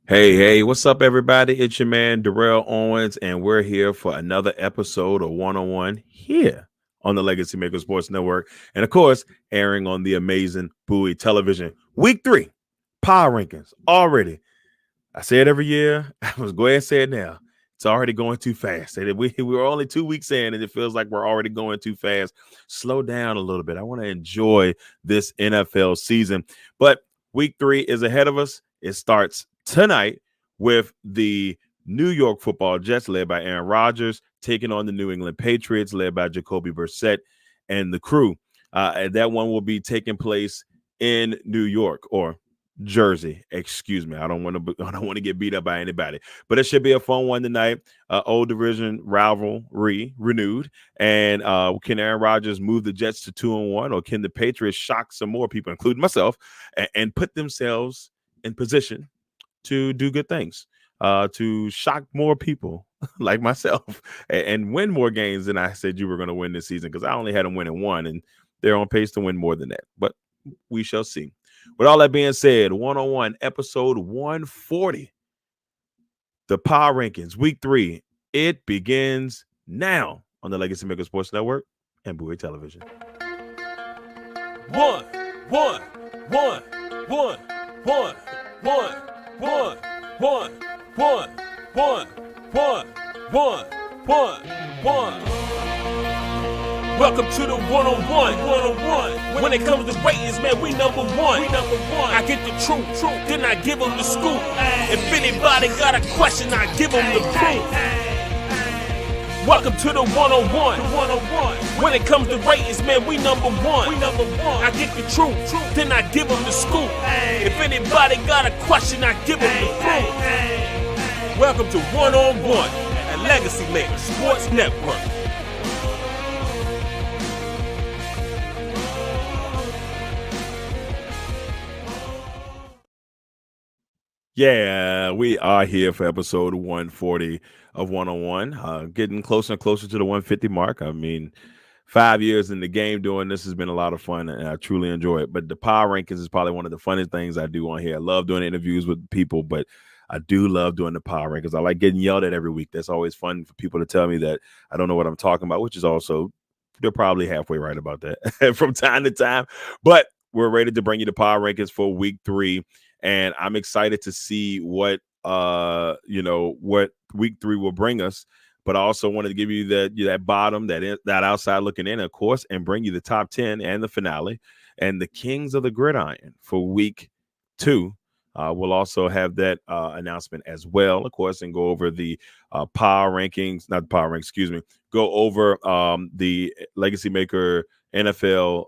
Hey, what's up, everybody? It's your man, Darrell Owens, and we're here for another episode of One on One here on the Legacy Maker Sports Network. And of course, airing on the amazing Bowie Television. Week 3, Power Rankings already. I say it every year. I was go ahead and say it now. It's already going too fast. And we're only 2 weeks in, and it feels like we're already going too fast. Slow down a little bit. I want to enjoy this NFL season. But week 3 is ahead of us. It starts tonight with the New York Football Jets, led by Aaron Rodgers, taking on the New England Patriots, led by Jacoby Brissett and the crew. And that one will be taking place in New York, or Jersey, excuse me. I don't want to get beat up by anybody, but it should be a fun one tonight. Old division rivalry renewed, and can Aaron Rodgers move the Jets to 2-1, or can the Patriots shock some more people, including myself, and put themselves in position to do good things, to shock more people like myself, and win more games than I said you were going to win this season, because I only had them winning one, and they're on pace to win more than that. But we shall see. With all that being said, 101, episode 140, the Power Rankings, week 3, it begins now on the Legacy Maker Sports Network and Bowie Television. One, one, one, one, one, one, one, one, one, one, one, one, one, one. Welcome to the one-on-one. When it comes to ratings, man, we number one. I get the truth, then I give them the scoop. If anybody got a question, I give them the proof. Welcome to the one-on-one. When it comes to ratings, man, we number one. I get the truth, then I give them the scoop. If anybody got a question, I give them the proof. Welcome to one-on-one at Legacy Maker Sports Network. Yeah, we are here for episode 140 of 101, getting closer and closer to the 150 mark. I mean, 5 years in the game doing this has been a lot of fun, and I truly enjoy it. But the Power Rankings is probably one of the funnest things I do on here. I love doing interviews with people, but I do love doing the Power Rankings. I like getting yelled at every week. That's always fun for people to tell me that I don't know what I'm talking about, which is also, they're probably halfway right about that from time to time. But we're ready to bring you the Power Rankings for week 3. And I'm excited to see what what week 3 will bring us. But I also wanted to give you that bottom, that outside looking in, of course, and bring you the top 10 and the finale and the Kings of the Gridiron for week 2. We'll also have that announcement as well, of course, and go over the power rankings, not the power rankings, excuse me. Go over the Legacy Maker NFL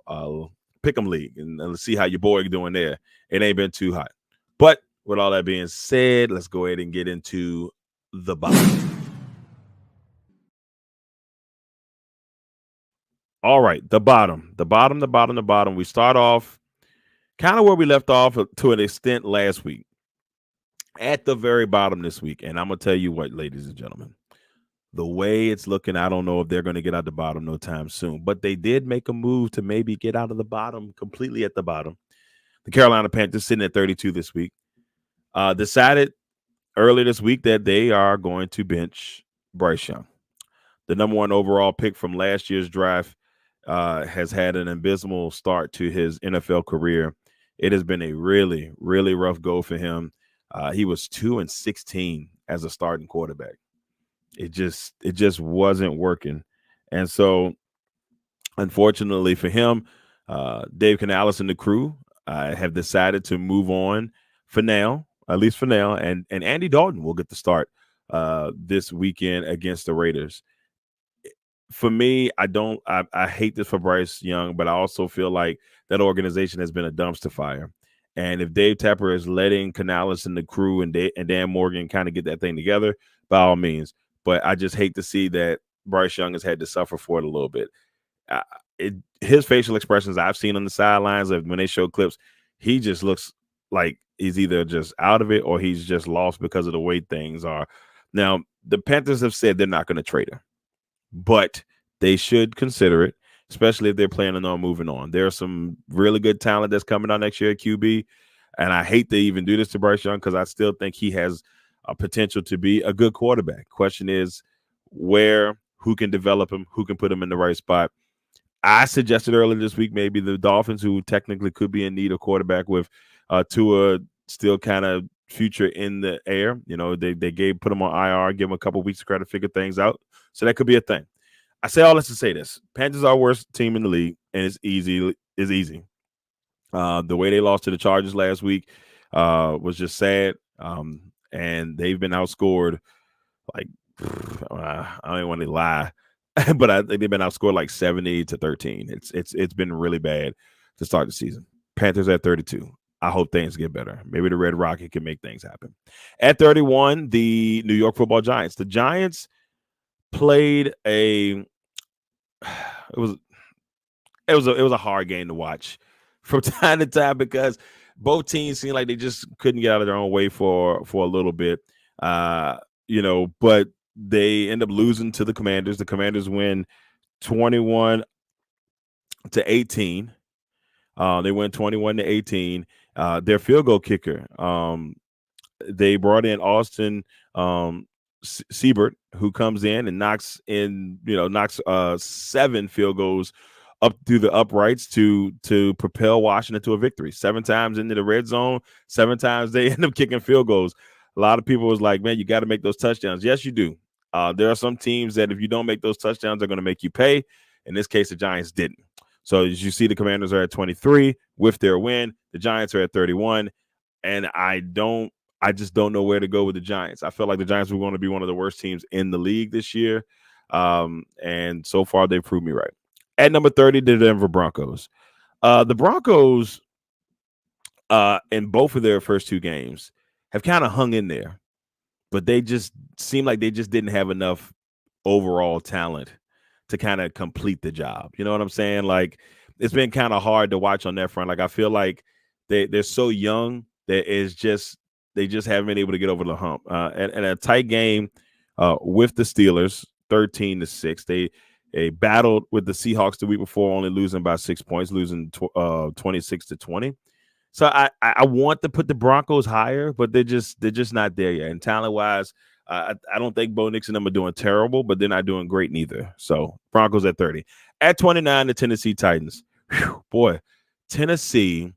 Pick'em League, and let's see how your boy doing there. It ain't been too hot. But with all that being said, let's go ahead and get into the bottom. All right, the bottom. We start off kind of where we left off to an extent last week, at the very bottom this week. And I'm going to tell you what, ladies and gentlemen, the way it's looking, I don't know if they're going to get out the bottom no time soon. But they did make a move to maybe get out of the bottom, completely at the bottom. The Carolina Panthers, sitting at 32 this week, decided earlier this week that they are going to bench Bryce Young. The number 1 overall pick from last year's draft has had an abysmal start to his NFL career. It has been a really, really rough go for him. He was 2-16 as a starting quarterback. It just wasn't working. And so, unfortunately for him, Dave Canales and the crew have decided to move on for now, at least for now. And Andy Dalton will get the start this weekend against the Raiders. For me, I hate this for Bryce Young, but I also feel like that organization has been a dumpster fire. And if Dave Tepper is letting Canales and the crew and Dan Morgan kind of get that thing together, by all means. But I just hate to see that Bryce Young has had to suffer for it a little bit. His facial expressions I've seen on the sidelines, when they show clips, he just looks like he's either just out of it or he's just lost because of the way things are. Now, the Panthers have said they're not going to trade him, but they should consider it, especially if they're planning on moving on. There's some really good talent that's coming out next year at QB. And I hate to even do this to Bryce Young because I still think he has a potential to be a good quarterback. Question is who can develop him, who can put him in the right spot. I suggested earlier this week maybe the Dolphins, who technically could be in need of quarterback with Tua still kind of future in the air. They put him on IR, give him a couple weeks to try to figure things out. So that could be a thing. I say all this to say this: Panthers are our worst team in the league, and it's easy. The way they lost to the Chargers last week was just sad, and they've been outscored like I don't even want to lie, but I think they've been outscored like 70-13. It's been really bad to start the season. Panthers at 32. I hope things get better. Maybe the Red Rocket can make things happen. At 31, the New York Football Giants. The Giants played it was a hard game to watch from time to time because both teams seemed like they just couldn't get out of their own way for a little bit. But they end up losing to the Commanders. The Commanders win 21-18. They win 21-18. Their field goal kicker, they brought in Austin Siebert, who comes in and knocks 7 field goals up through the uprights to propel Washington to a victory. 7 times into the red zone, 7 times they end up kicking field goals. A lot of people was like, man, you got to make those touchdowns. Yes, you do. There are some teams that if you don't make those touchdowns, they're going to make you pay. In this case, the Giants didn't. So as you see, the Commanders are at 23 with their win. The Giants are at 31. And I just don't know where to go with the Giants. I felt like the Giants were going to be one of the worst teams in the league this year. And so far, they've proved me right. At number 30, the Denver Broncos. The Broncos, in both of their first 2 games, have kind of hung in there. But they just seem like they just didn't have enough overall talent to kind of complete the job. You know what I'm saying? Like, it's been kind of hard to watch on that front. Like, I feel like they're so young that they just haven't been able to get over the hump. And a tight game with the Steelers, 13-6. They battled with the Seahawks the week before, only losing by 6 points, losing 26-20. So I want to put the Broncos higher, but they're just not there yet. And talent wise, I don't think Bo Nix and them are doing terrible, but they're not doing great neither. So Broncos at 30. At 29, the Tennessee Titans. Whew, boy, Tennessee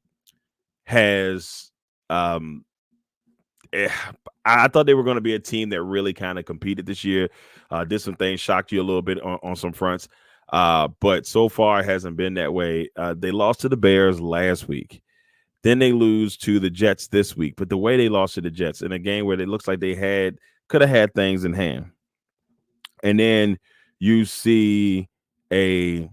has I thought they were going to be a team that really kind of competed this year. Did some things, shocked you a little bit on some fronts. But so far it hasn't been that way. They lost to the Bears last week. Then they lose to the Jets this week. But the way they lost to the Jets in a game where it looks like they could have had things in hand. And then you see a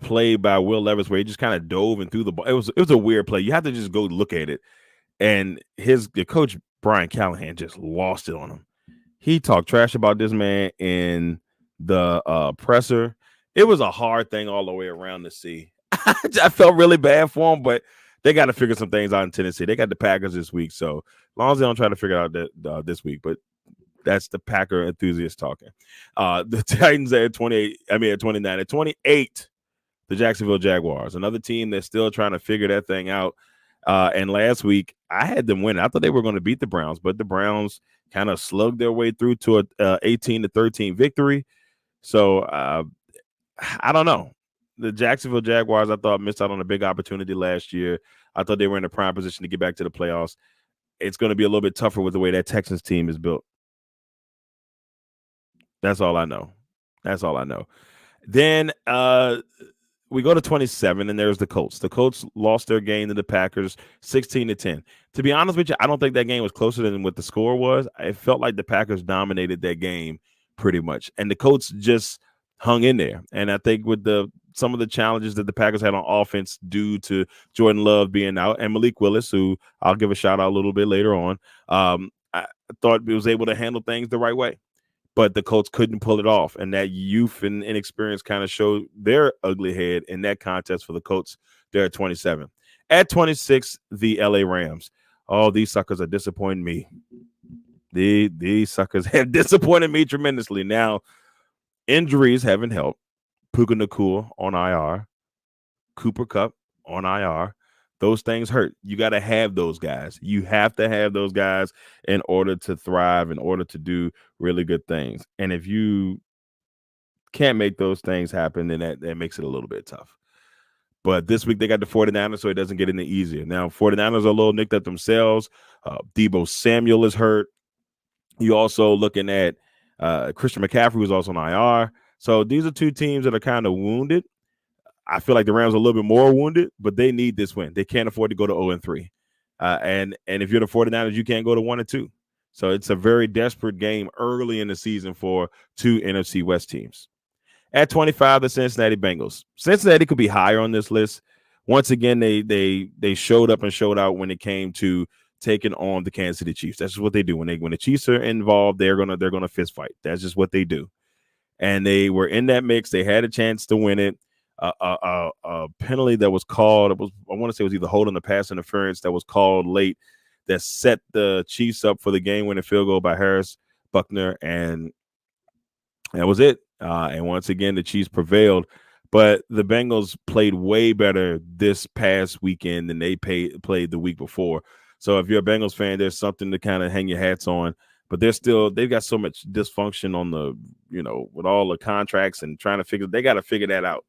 play by Will Levis where he just kind of dove and threw the ball. It was a weird play. You have to just go look at it. And the coach, Brian Callahan, just lost it on him. He talked trash about this man in the presser. It was a hard thing all the way around to see. I felt really bad for him, but they got to figure some things out in Tennessee. They got the Packers this week, so as long as they don't try to figure it out this week, but that's the Packer enthusiast talking. The Titans at 29. At 28, the Jacksonville Jaguars, another team that's still trying to figure that thing out. And last week, I had them win. I thought they were going to beat the Browns, but the Browns kind of slugged their way through to a 18-13 victory. So I don't know. The Jacksonville Jaguars, I thought, missed out on a big opportunity last year. I thought they were in a prime position to get back to the playoffs. It's going to be a little bit tougher with the way that Texans team is built. That's all I know. Then we go to 27, and there's the Colts. The Colts lost their game to the Packers 16-10. To be honest with you, I don't think that game was closer than what the score was. It felt like the Packers dominated that game pretty much, and the Colts just hung in there. And I think with some of the challenges that the Packers had on offense due to Jordan Love being out and Malik Willis, who I'll give a shout out a little bit later on, I thought he was able to handle things the right way. But the Colts couldn't pull it off. And that youth and inexperience kind of showed their ugly head in that contest for the Colts. They're at 27. At 26, the LA Rams. Oh, these suckers are disappointing me. These suckers have disappointed me tremendously. Now, injuries haven't helped. Puka Nacua on IR. Cooper Cup on IR. Those things hurt. You got to have those guys. You have to have those guys in order to thrive, in order to do really good things. And if you can't make those things happen, then that makes it a little bit tough. But this week they got the 49ers, so it doesn't get any easier. Now, 49ers are a little nicked up themselves. Deebo Samuel is hurt. You also looking at Christian McCaffrey, who's also on IR. So these are two teams that are kind of wounded. I feel like the Rams are a little bit more wounded, but they need this win. They can't afford to go to 0-3. And if you're the 49ers, you can't go to 1-2. So it's a very desperate game early in the season for two NFC West teams. At 25, the Cincinnati Bengals. Cincinnati could be higher on this list. Once again, they showed up and showed out when it came to taking on the Kansas City Chiefs. That's just what they do. When the Chiefs are involved, they're gonna fist fight. That's just what they do. And they were in that mix. They had a chance to win it. A penalty that was called. I want to say it was either holding the pass interference that was called late that set the Chiefs up for the game-winning field goal by Harris Buckner, and that was it. And once again, the Chiefs prevailed. But the Bengals played way better this past weekend than they played the week before. So if you're a Bengals fan, there's something to kind of hang your hats on. But they've got so much dysfunction on the, with all the contracts and trying to they got to figure that out.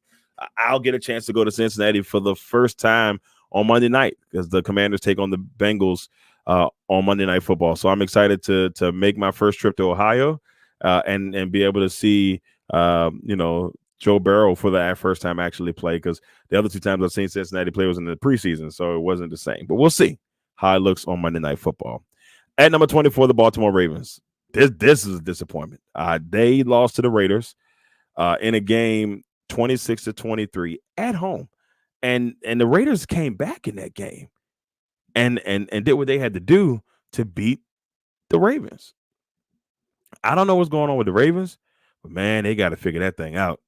I'll get a chance to go to Cincinnati for the first time on Monday night because the Commanders take on the Bengals on Monday Night Football. So I'm excited to make my first trip to Ohio and be able to see, Joe Burrow for that first time actually play, because the other two times I've seen Cincinnati play was in the preseason, so it wasn't the same. But we'll see how it looks on Monday Night Football. At number 24, the Baltimore Ravens. This is a disappointment. They lost to the Raiders in a game 26-23 at home, and the Raiders came back in that game and did what they had to do to beat the Ravens. I don't know what's going on with the Ravens, but man, they got to figure that thing out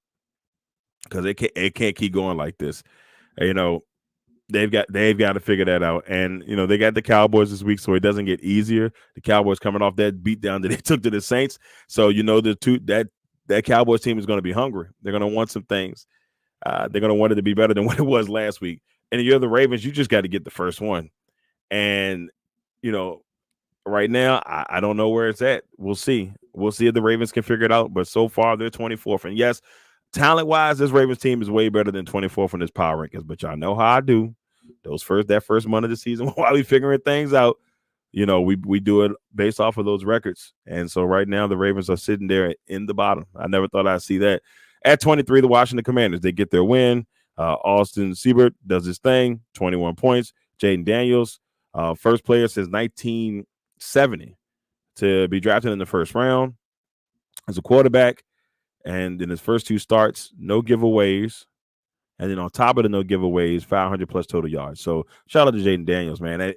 because it can't keep going like this. They've got to figure that out. And they got the Cowboys this week, so it doesn't get easier. The Cowboys coming off that beatdown that they took to the Saints, so that Cowboys team is going to be hungry. They're going to want some things. They're going to want it to be better than what it was last week. And if you're the Ravens, you just got to get the first one. And right now, I don't know where it's at. We'll see. We'll see if the Ravens can figure it out. But so far, they're 24th. And yes, talent-wise, this Ravens team is way better than 24th in this power rankings. But y'all know how I do. That first month of the season, while we figuring things out, we do it based off of those records. And so right now, the Ravens are sitting there in the bottom. I never thought I'd see that. At 23, the Washington Commanders, they get their win. Austin Seibert does his thing, 21 points. Jaden Daniels, first player since 1970 to be drafted in the first round as a quarterback. And in his first two starts, no giveaways. And then on top of the no giveaways, 500 plus total yards. So shout out to Jaden Daniels, man.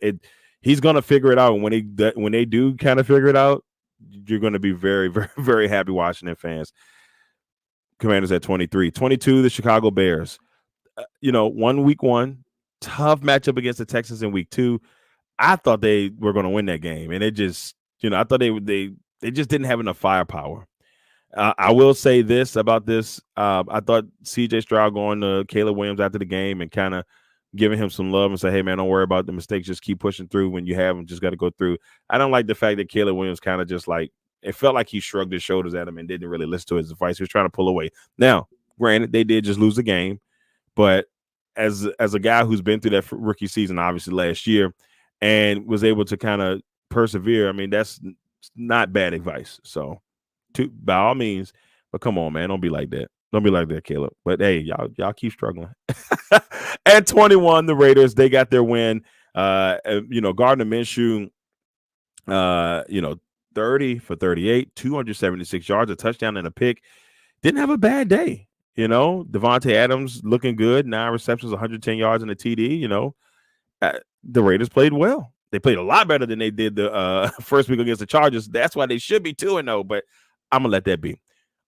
He's going to figure it out. And when they do kind of figure it out, you're going to be very, very, very happy Washington fans. Commanders at 23. 22, the Chicago Bears. Week one, tough matchup against the Texans in week 2. I thought they were going to win that game. And it just, I thought they just didn't have enough firepower. I will say this about this. I thought C.J. Stroud going to Caleb Williams after the game and kind of giving him some love and say, hey, man, don't worry about the mistakes. Just keep pushing through. When you have them, just got to go through. I don't like the fact that Caleb Williams kind of just it felt like he shrugged his shoulders at him and didn't really listen to his advice. He was trying to pull away. Now, granted, they did just lose the game. But as a guy who's been through that rookie season, obviously last year, and was able to kind of persevere, I mean, that's not bad advice. So, by all means, but come on, man, don't be like that. Don't be like that, Caleb. But hey, y'all keep struggling. At 21, the Raiders, they got their win. Gardner Minshew, 30 for 38, 276 yards, a touchdown and a pick. Didn't have a bad day. Devontae Adams looking good, 9 receptions, 110 yards and a TD. The Raiders played well. They played a lot better than they did the first week against the Chargers. That's why they should be 2-0, but I'm going to let that be.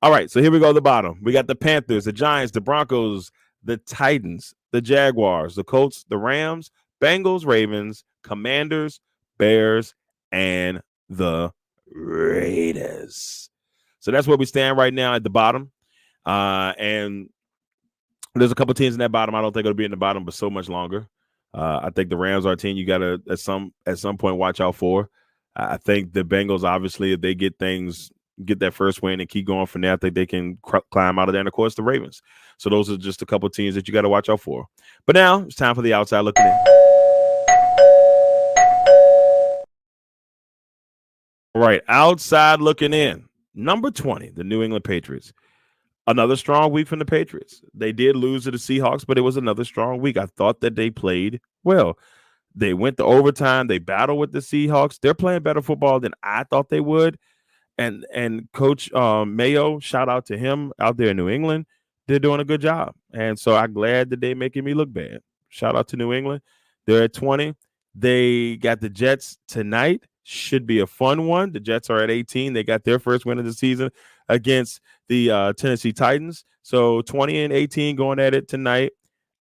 All right, so here we go, the bottom. We got the Panthers, the Giants, the Broncos, the Titans, the Jaguars, the Colts, the Rams, Bengals, Ravens, Commanders, Bears, and the Raiders. So that's where we stand right now at the bottom. And There's a couple teams in that bottom. I don't think it'll be in the bottom, but so much longer. I think the Rams are a team you got to at some point watch out for. I think the Bengals, obviously, if they get that first win and keep going from there, I think they can climb out of there. And of course, the Ravens. So those are just a couple teams that you got to watch out for. But now it's time for the outside looking in. All right, outside looking in. Number 20, the New England Patriots. Another strong week from the Patriots. They did lose to the Seahawks, but it was another strong week. I thought that they played well. They went to overtime. They battled with the Seahawks. They're playing better football than I thought they would. And Coach Mayo, shout out to him out there in New England. They're doing a good job. And so I'm glad that they're making me look bad. Shout out to New England. They're at 20. They got the Jets tonight. Should be a fun one. The Jets are at 18. They got their first win of the season against the Tennessee Titans. So 20 and 18 going at it tonight.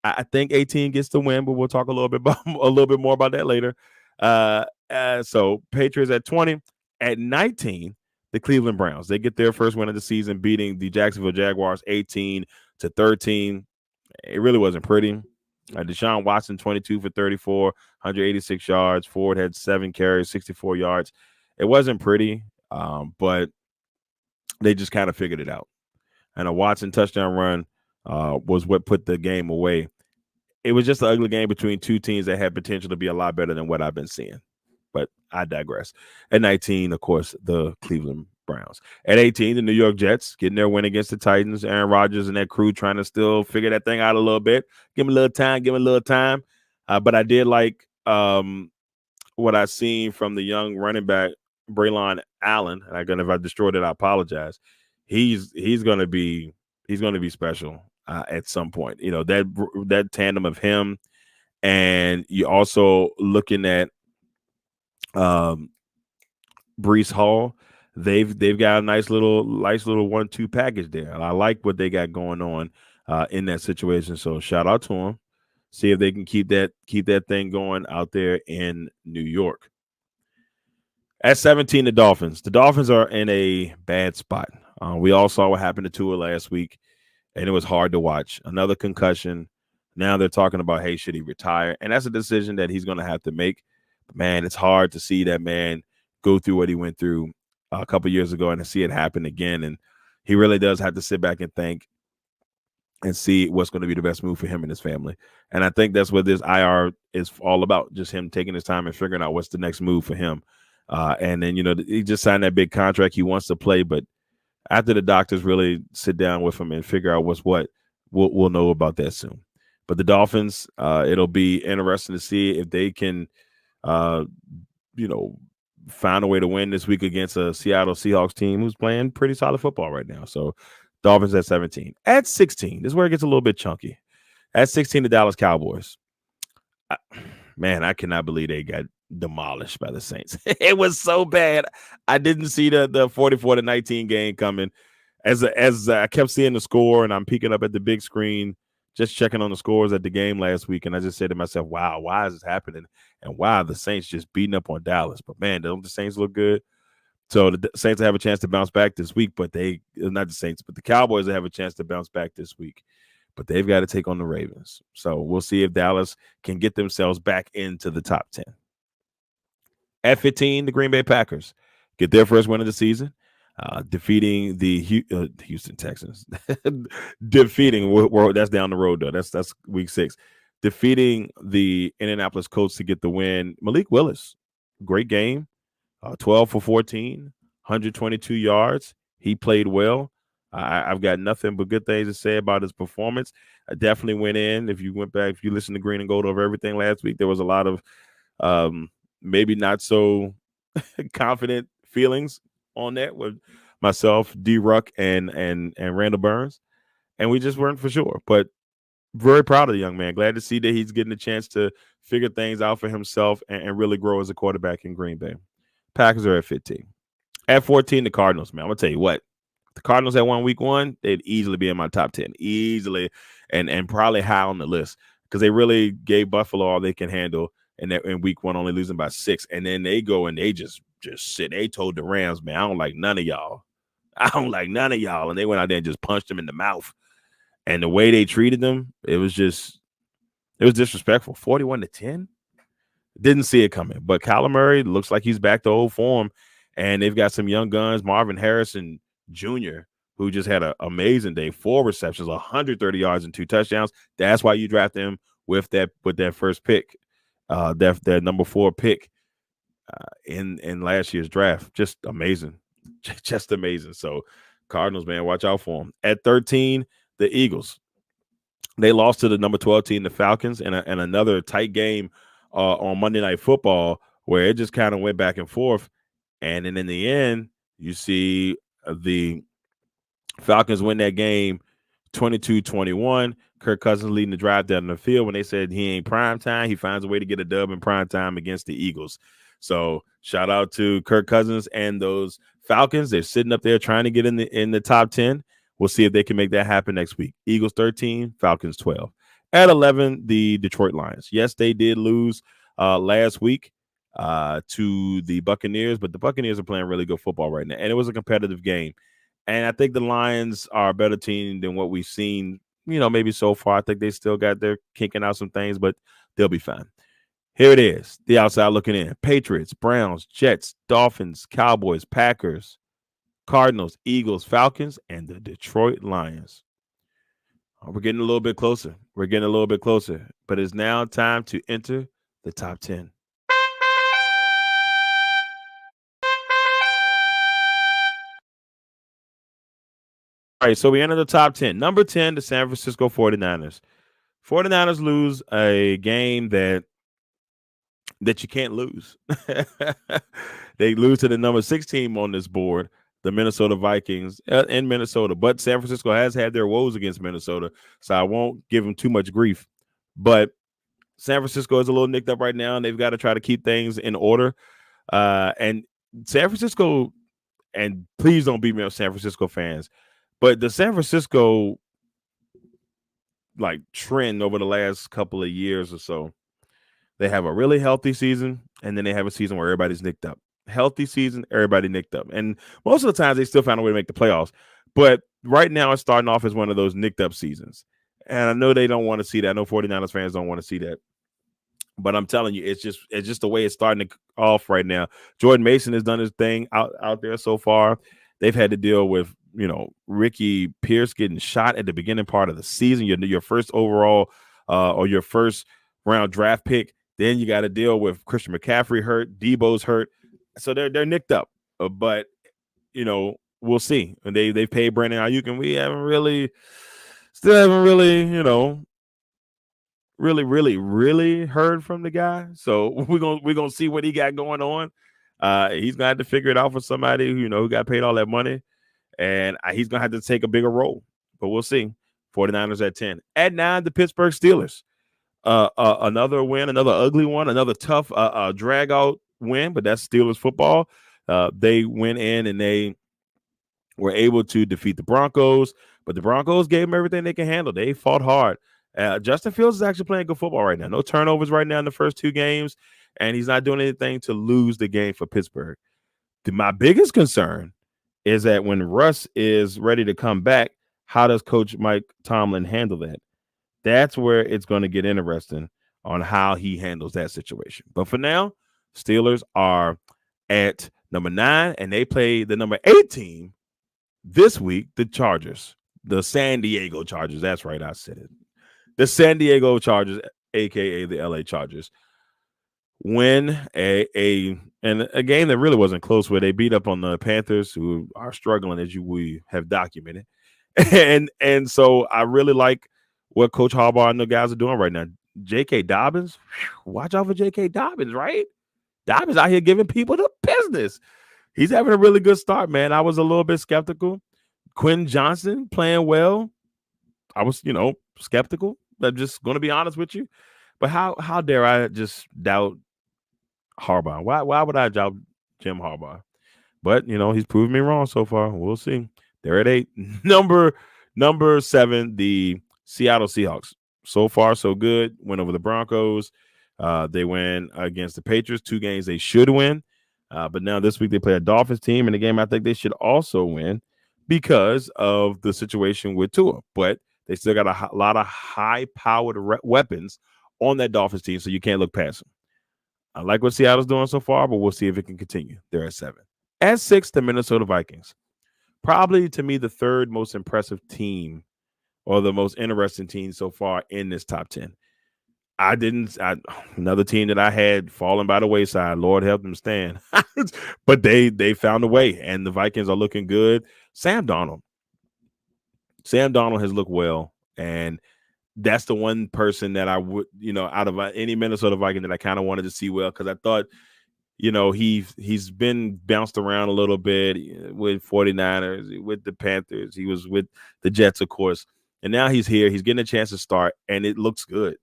I think 18 gets the win, but we'll talk a little bit more about that later. So Patriots at 20. At 19, the Cleveland Browns. They get their first win of the season, beating the Jacksonville Jaguars 18-13. It really wasn't pretty. Deshaun Watson, 22 for 34, 186 yards. Ford had 7 carries, 64 yards. It wasn't pretty, but they just kind of figured it out. And a Watson touchdown run was what put the game away. It was just an ugly game between two teams that had potential to be a lot better than what I've been seeing. But I digress. At 19, of course, the Cleveland Browns. At 18, the New York Jets getting their win against the Titans. Aaron Rodgers and that crew trying to still figure that thing out a little bit. Give me a little time. But I did like what I seen from the young running back, Braylon Allen. And again, if I destroyed it, I apologize. He's going to be special at some point. You know, that tandem of him, and you also looking at Breece Hall. They've got a nice little 1-2 package there. And I like what they got going on in that situation. So shout out to them. See if they can keep that thing going out there in New York. At 17, the Dolphins. The Dolphins are in a bad spot. We all saw what happened to Tua last week, and it was hard to watch. Another concussion. Now they're talking about, hey, should he retire? And that's a decision that he's going to have to make. But man, it's hard to see that man go through what he went through a couple years ago and to see it happen again. And he really does have to sit back and think and see what's going to be the best move for him and his family. And I think that's what this IR is all about, just him taking his time and figuring out what's the next move for him. And then, he just signed that big contract. He wants to play, but after the doctors really sit down with him and figure out what's what, we'll know about that soon. But the Dolphins, it'll be interesting to see if they can, find a way to win this week against a Seattle Seahawks team who's playing pretty solid football right now. So Dolphins at 17. At 16, this is where it gets a little bit chunky. At 16, the Dallas Cowboys. I cannot believe they got demolished by the Saints. It was so bad. I didn't see the 44-19 game coming. As I kept seeing the score, and I'm peeking up at the big screen, just checking on the scores at the game last week, and I just said to myself, wow, why is this happening? And why the Saints just beating up on Dallas? But, man, don't the Saints look good? So the Saints have a chance to bounce back this week, but not the Saints, but the Cowboys have a chance to bounce back this week. But they've got to take on the Ravens. So we'll see if Dallas can get themselves back into the top 10. At 15, the Green Bay Packers get their first win of the season, defeating the Houston Texans. That's down the road, though. That's week 6. Defeating the Indianapolis Colts to get the win. Malik Willis, great game. 12 for 14, 122 yards. He played well. I've got nothing but good things to say about his performance. I definitely went in. If you listened to Green and Gold over everything last week, there was a lot of maybe not so confident feelings on that with myself, D-Ruck, and Randall Burns. And we just weren't for sure. But very proud of the young man. Glad to see that he's getting a chance to figure things out for himself and really grow as a quarterback in Green Bay. Packers are at 15. At 14, the Cardinals, man. I'm going to tell you what. The Cardinals had won week 1, they'd easily be in my top 10. Easily. And probably high on the list. Because they really gave Buffalo all they can handle in week 1, only losing by 6. And then they go and they just sit. They told the Rams, man, I don't like none of y'all. And they went out there and just punched them in the mouth. And the way they treated them, it was disrespectful. 41-10. Didn't see it coming. But Kyler Murray looks like he's back to old form. And they've got some young guns, Marvin Harrison Jr., who just had an amazing day. 4 receptions, 130 yards and 2 touchdowns. That's why you draft him with that first pick, that number 4 pick in last year's draft. Just amazing. Just amazing. So Cardinals, man, watch out for them. At 13, the Eagles. They lost to the number 12 team, the Falcons, and another tight game on Monday Night Football where it just kind of went back and forth. And then in the end, you see the Falcons win that game 22-21. Kirk Cousins leading the drive down the field. When they said he ain't prime time, he finds a way to get a dub in prime time against the Eagles. So shout out to Kirk Cousins and those Falcons. They're sitting up there trying to get in the top 10. We'll see if they can make that happen next week. Eagles 13, Falcons 12. At 11, the Detroit Lions. Yes, they did lose last week to the Buccaneers, but the Buccaneers are playing really good football right now, and it was a competitive game. And I think the Lions are a better team than what we've seen, maybe so far. I think they still got their kicking out some things, but they'll be fine. Here it is, the outside looking in. Patriots, Browns, Jets, Dolphins, Cowboys, Packers, Cardinals, Eagles, Falcons, and the Detroit Lions. We're getting a little bit closer. But it's now time to enter the top 10. All right, so we enter the top 10. Number 10, the San Francisco 49ers. 49ers lose a game that you can't lose. They lose to the number 6 team on this board, the Minnesota Vikings in Minnesota. But San Francisco has had their woes against Minnesota, so I won't give them too much grief. But San Francisco is a little nicked up right now, and they've got to try to keep things in order. And San Francisco, and please don't beat me up, San Francisco fans, but the San Francisco trend over the last couple of years or so, they have a really healthy season, and then they have a season where everybody's nicked up. Healthy season, everybody nicked up. And most of the times they still find a way to make the playoffs. But right now it's starting off as one of those nicked up seasons. And I know they don't want to see that. I know 49ers fans don't want to see that. But I'm telling you, it's just the way it's starting off right now. Jordan Mason has done his thing out there so far. They've had to deal with, Ricky Pierce getting shot at the beginning part of the season. Your first overall or your first round draft pick. Then you got to deal with Christian McCaffrey hurt, Debo's hurt. So they're nicked up. But, we'll see. And they paid Brandon Ayuk, and we haven't really really heard from the guy. So we're gonna see what he got going on. He's gonna have to figure it out for somebody who got paid all that money, and he's gonna have to take a bigger role. But we'll see. 49ers at 10. At 9, the Pittsburgh Steelers. Another win, another ugly one, another tough drag out win, but that's Steelers football. They went in and they were able to defeat the Broncos, but the Broncos gave them everything they can handle. They fought hard. Justin Fields is actually playing good football right now. No turnovers right now in the first 2 games, and he's not doing anything to lose the game for Pittsburgh. My biggest concern is that when Russ is ready to come back, how does Coach Mike Tomlin handle that? That's where it's going to get interesting on how he handles that situation. But for now, Steelers are at number 9, and they play the number 8 team this week, the Chargers, the San Diego Chargers. That's right, I said it. The San Diego Chargers, a.k.a. the L.A. Chargers, win a game that really wasn't close, where they beat up on the Panthers, who are struggling, as we have documented. And so I really like what Coach Harbaugh and the guys are doing right now. J.K. Dobbins, watch out for J.K. Dobbins, right? Dobbins out here giving people the business. He's having a really good start, man. I was a little bit skeptical. Quinn Johnson playing well. I was, skeptical. I'm just going to be honest with you. But how dare I just doubt Harbaugh? Why would I doubt Jim Harbaugh? But, he's proven me wrong so far. We'll see. They're at 8. Number 7, the Seattle Seahawks. So far, so good. Went over the Broncos. They win against the Patriots. 2 games they should win. But now this week they play a Dolphins team in a game I think they should also win because of the situation with Tua. But They still got a lot of high-powered weapons on that Dolphins team, so you can't look past them. I like what Seattle's doing so far, but we'll see if it can continue. They're at 7. At 6, the Minnesota Vikings. Probably, to me, the third most impressive team or the most interesting team so far in this top 10. Another team that I had fallen by the wayside. Lord help them stand. But they found a way, and the Vikings are looking good. Sam Darnold has looked well, and that's the one person that I would, out of any Minnesota Viking that I kind of wanted to see well, because I thought, he's been bounced around a little bit with 49ers, with the Panthers. He was with the Jets, of course. And now he's here. He's getting a chance to start, and it looks good.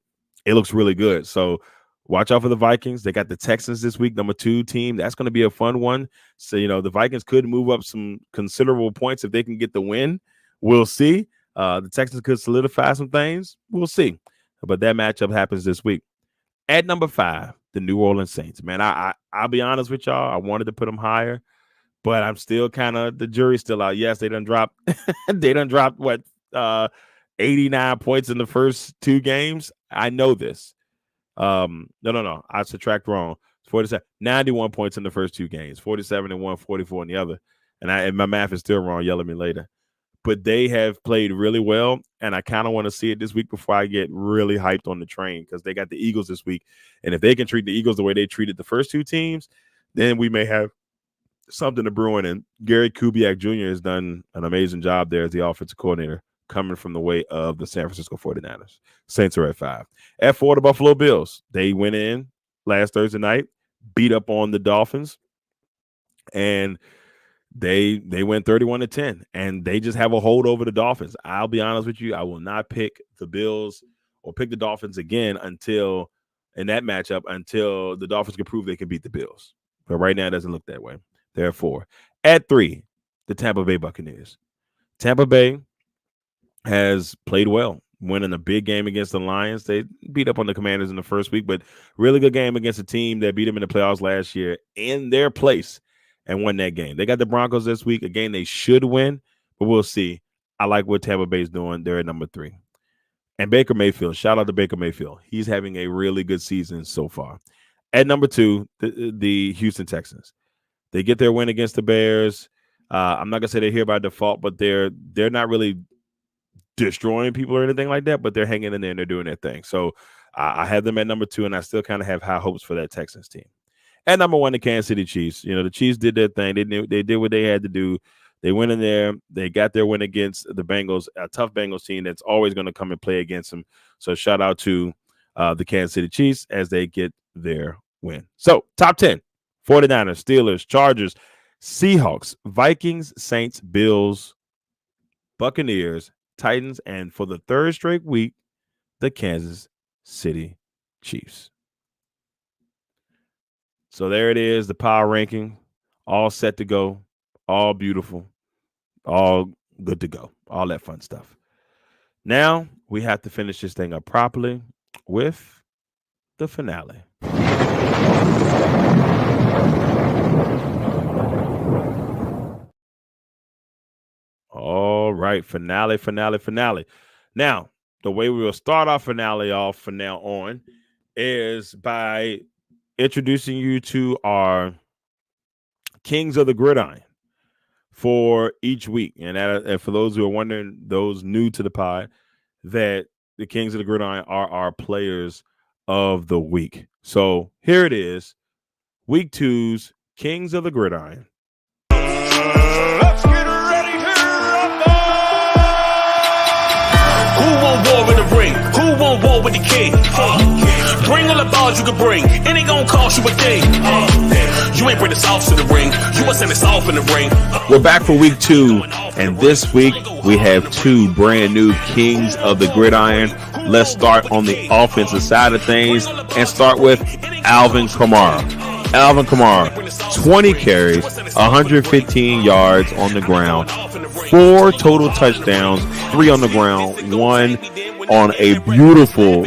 It looks really good. So watch out for the Vikings. They got the Texans this week, number 2 team. That's going to be a fun one. So, the Vikings could move up some considerable points if they can get the win. We'll see. The Texans could solidify some things. We'll see. But that matchup happens this week. At number 5, the New Orleans Saints. Man, I'll be honest with y'all. I wanted to put them higher, but I'm still the jury's still out. Yes, they done dropped. They done dropped 89 points in the first 2 games. I know this. No. I subtract wrong. 47, 91 points in the first 2 games. 47 in one, 44 in the other. And my math is still wrong. Yell at me later. But they have played really well, and I kind of want to see it this week before I get really hyped on the train, because they got the Eagles this week. And if they can treat the Eagles the way they treated the first 2 teams, then we may have something to brewing. And Gary Kubiak Jr. has done an amazing job there as the offensive coordinator, coming from the way of the San Francisco 49ers. Saints are at 5. At 4, the Buffalo Bills. They went in last Thursday night, beat up on the Dolphins, and they went 31-10, and they just have a hold over the Dolphins. I'll be honest with you, I will not pick the Bills or pick the Dolphins again until the Dolphins can prove they can beat the Bills. But right now it doesn't look that way. They're at 4. At 3, the Tampa Bay Buccaneers. Tampa Bay has played well, winning a big game against the Lions. They beat up on the Commanders in the first week, but really good game against a team that beat them in the playoffs last year in their place and won that game. They got the Broncos this week, a game they should win, but we'll see. I like what Tampa Bay's doing. They're at number 3. And Baker Mayfield, shout out to Baker Mayfield. He's having a really good season so far. At number 2, the Houston Texans. They get their win against the Bears. I'm not going to say they're here by default, but they're not really destroying people or anything like that, but they're hanging in there and they're doing their thing. So I have them at number 2, and I still kind of have high hopes for that Texans team. At number 1, the Kansas City Chiefs. The Chiefs did their thing. They did what they had to do. They went in there. They got their win against the Bengals, a tough Bengals team that's always going to come and play against them. So shout out to the Kansas City Chiefs as they get their win. So top 10, 49ers, Steelers, Chargers, Seahawks, Vikings, Saints, Bills, Buccaneers, Titans, and for the 3rd straight week, the Kansas City Chiefs. So there it is, the power ranking, all set to go, all beautiful, all good to go, all that fun stuff. Now we have to finish this thing up properly with the finale. All right, finale. Now, the way we will start our finale off from now on is by introducing you to our Kings of the Gridiron for each week. And for those who are wondering, those new to the pod, that the Kings of the Gridiron are our players of the week. So here it is, week 2's Kings of the Gridiron. Let's get ready to rumble! Who won't war in the ring? Who won't war with the king? Bring all the balls you can bring. It ain't gonna cost you a thing. You ain't bring the sauce to the ring. You must send it off in the ring. We're back for week 2, and this week we have 2 brand new Kings of the Gridiron. Let's start on the offensive side of things and start with Alvin Kamara. Alvin Kamara, 20 carries, 115 yards on the ground, 4 total touchdowns, 3 on the ground, 1 on a beautiful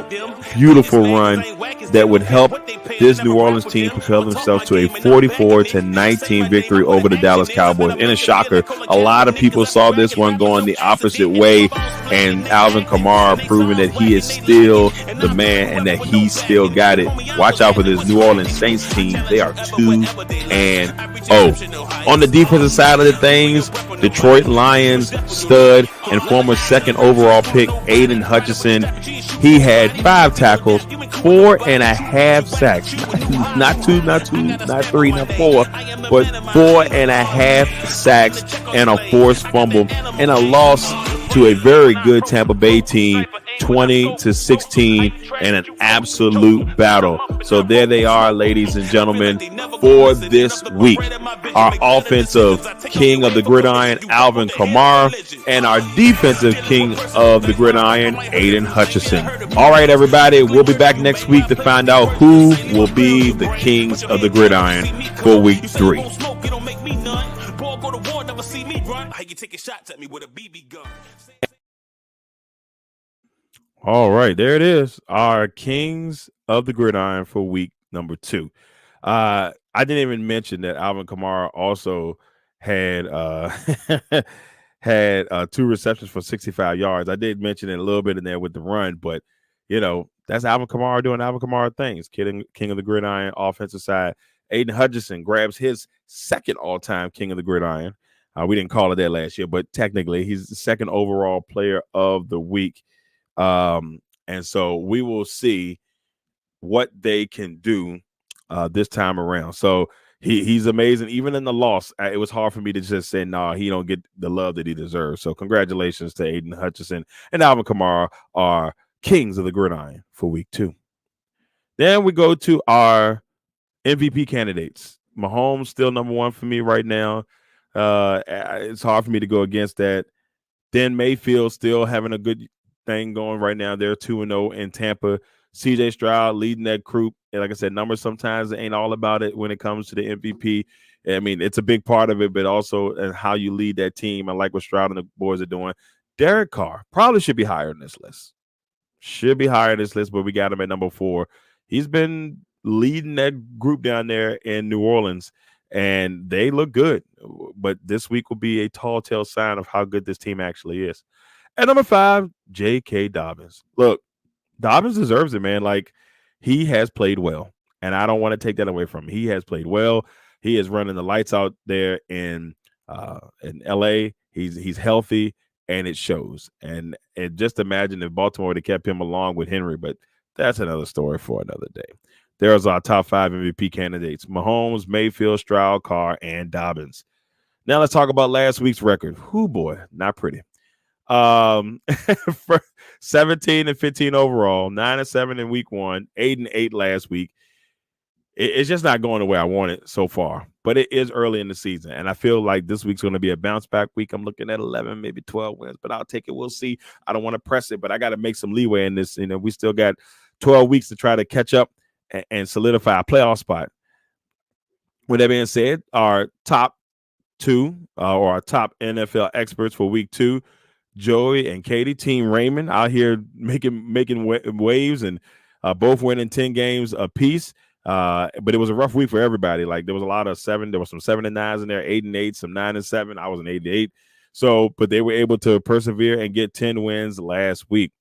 beautiful run that would help this New Orleans team propel themselves to a 44-19 victory over the Dallas Cowboys. In a shocker, a lot of people saw this one going the opposite way, and Alvin Kamara proving that he is still the man and that he still got it. Watch out for this New Orleans Saints team. They are 2-0. On the defensive side of the things, Detroit Lions stud and former second overall pick Aiden Hutchinson. He had 5 tackles, 4.5 sacks. Not 2, not 3, not 4, but 4.5 sacks and a forced fumble and a loss to a very good Tampa Bay team, 20-16, in an absolute battle. So there they are, ladies and gentlemen, for this week. Our offensive king of the gridiron, Alvin Kamara, and our defensive king of the gridiron, Aiden Hutchinson. All right, everybody, we'll be back next week to find out who will be the kings of the gridiron for week 3. All right, there it is. Our kings of the gridiron for week number 2. I didn't even mention that Alvin Kamara also had had 2 receptions for 65 yards. I did mention it a little bit in there with the run, but that's Alvin Kamara doing Alvin Kamara things. King of the gridiron, offensive side. Aiden Hutchinson grabs his second all-time king of the gridiron. We didn't call it that last year, but technically he's the second overall player of the week. And so we will see what they can do this time around. So he's amazing. Even in the loss, it was hard for me to just say, no, he don't get the love that he deserves. So congratulations to Aiden Hutchinson and Alvin Kamara, are kings of the gridiron for week 2. Then we go to our MVP candidates. Mahomes still number 1 for me right now. It's hard for me to go against that. Then Mayfield still having a good thing going right now. They're 2-0 in Tampa. CJ Stroud leading that group. And like I said, numbers sometimes ain't all about it when it comes to the MVP. I mean, it's a big part of it, but also how you lead that team. I like what Stroud and the boys are doing. Derek Carr probably should be higher in this list. But we got him at number 4. He's been leading that group down there in New Orleans, and they look good. But this week will be a tall tale sign of how good this team actually is. At number 5, J.K. Dobbins. Look, Dobbins deserves it, man. Like, he has played well, and I don't want to take that away from him. He has played well. He is running the lights out there in L.A. He's healthy, and it shows. And just imagine if Baltimore would have kept him along with Henry, but that's another story for another day. There's our top 5 MVP candidates: Mahomes, Mayfield, Stroud, Carr, and Dobbins. Now let's talk about last week's record. Whoo, boy, not pretty. 17-15 overall, 9-7 in week 1, 8-8 last week. It's just not going the way I want it so far, but it is early in the season, and I feel like this week's going to be a bounce back week. I'm looking at 11, maybe 12 wins, but I'll take it. We'll see. I don't want to press it, but I got to make some leeway in this. We still got 12 weeks to try to catch up and solidify a playoff spot. With that being said, our top 2 or our top NFL experts for week 2, Joey and Katie, Team Raymond, out here making waves and both winning 10 games apiece. But it was a rough week for everybody. Like, there was a lot of 7. There was some 7-9s in there, 8-8, some 9-7. I was an 8-8. So, but they were able to persevere and get 10 wins last week.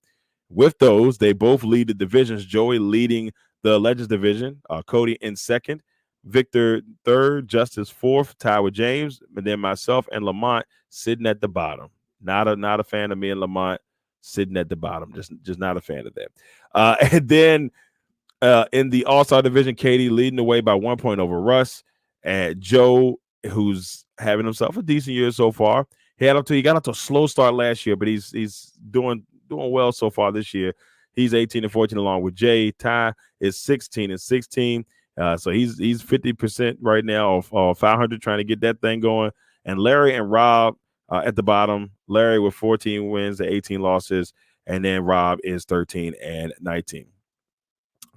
With those, they both lead the divisions. Joey leading the Legends division, Cody in 2nd, Victor 3rd, Justice 4th, tied with James, and then myself and Lamont sitting at the bottom. Not a fan of me and Lamont sitting at the bottom. Just not a fan of that. And then in the All-Star division, Katie leading the way by 1 point over Russ. And Joe, who's having himself a decent year so far. He got up to a slow start last year, but he's doing well so far this year. He's 18-14 along with Jay. Ty is 16-16. So he's 50% right now of 500, trying to get that thing going. And Larry and Rob at the bottom. Larry with 14 wins and 18 losses, and then Rob is 13-19.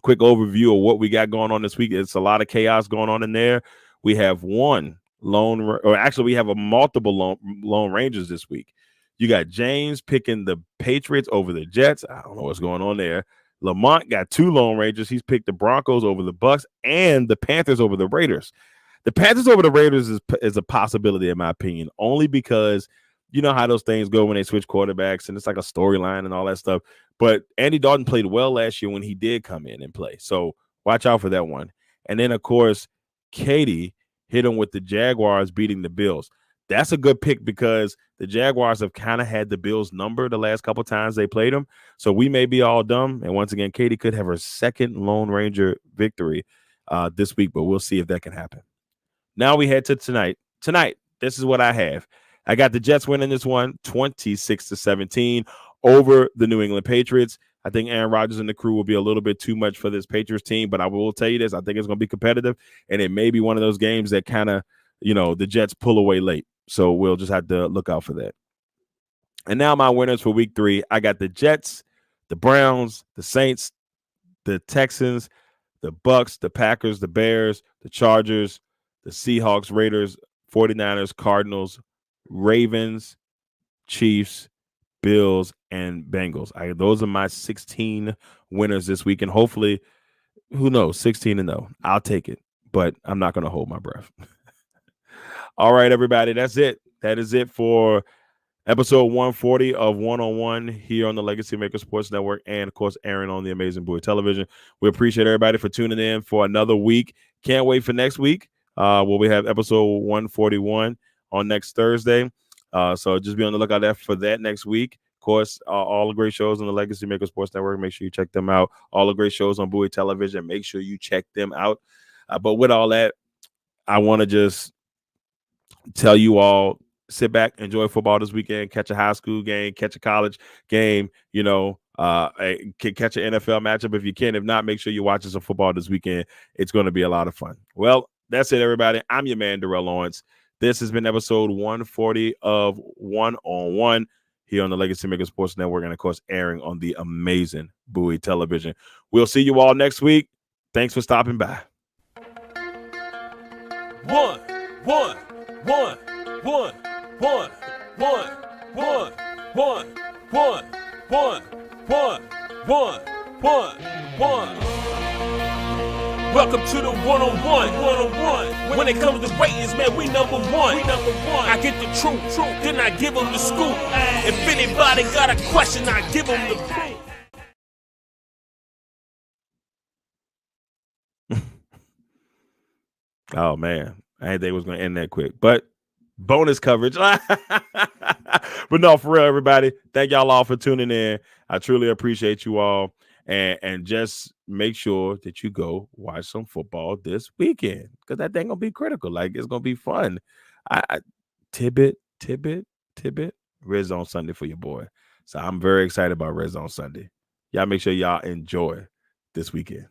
Quick overview of what we got going on this week. It's a lot of chaos going on in there. We have we have a multiple lone rangers this week. You got James picking the Patriots over the Jets. I don't know what's going on there. Lamont got 2 Lone Rangers. He's picked the Broncos over the Bucks and the Panthers over the Raiders. The Panthers over the Raiders is a possibility, in my opinion, only because you know how those things go when they switch quarterbacks and it's like a storyline and all that stuff. But Andy Dalton played well last year when he did come in and play. So watch out for that one. And then, of course, Katie hit him with the Jaguars beating the Bills. That's a good pick because the Jaguars have kind of had the Bills number the last couple times they played them. So we may be all dumb. And once again, Katie could have her second Lone Ranger victory this week, but we'll see if that can happen. Now we head to tonight. Tonight, this is what I have. I got the Jets winning this one 26-17 over the New England Patriots. I think Aaron Rodgers and the crew will be a little bit too much for this Patriots team, but I will tell you this. I think it's going to be competitive, and it may be one of those games that kind of, the Jets pull away late. So we'll just have to look out for that. And now my winners for week 3. I got the Jets, the Browns, the Saints, the Texans, the Bucks, the Packers, the Bears, the Chargers, the Seahawks, Raiders, 49ers, Cardinals, Ravens, Chiefs, Bills, and Bengals. Those are my 16 winners this week. And hopefully, who knows, 16-0. I'll take it, but I'm not going to hold my breath. All right, everybody, that's it. That is it for episode 140 of 101 here on the Legacy Maker Sports Network and, of course, airing on the Amazing Boy Television. We appreciate everybody for tuning in for another week. Can't wait for next week. Where we have episode 141 on next Thursday. So just be on the lookout for that next week. Of course, all the great shows on the Legacy Maker Sports Network. Make sure you check them out. All the great shows on Bowie Television. Make sure you check them out. But with all that, I want to just tell you all, sit back, enjoy football this weekend, catch a high school game, catch a college game, catch an NFL matchup if you can. If not, make sure you watch some football this weekend. It's going to be a lot of fun. Well, that's it, everybody. I'm your man, Darrell Owens. This has been episode 140 of 1-on-1 here on the Legacy Maker Sports Network and, of course, airing on the amazing Bowie Television. We'll see you all next week. Thanks for stopping by. One, one, one, one, one, one, one, one, one, one, one, one, one, one. Welcome to the 101. When it comes to ratings, man, we number one. I get the truth, then I give them the scoop. If anybody got a question, I give them the proof. Oh, man. I didn't think it was going to end that quick. But bonus coverage. But no, for real, everybody. Thank y'all all for tuning in. I truly appreciate you all. And just make sure that you go watch some football this weekend because that thing gonna be critical. Like, it's gonna be fun. Tidbit, Red Zone Sunday for your boy. So I'm very excited about Red Zone Sunday. Y'all make sure y'all enjoy this weekend.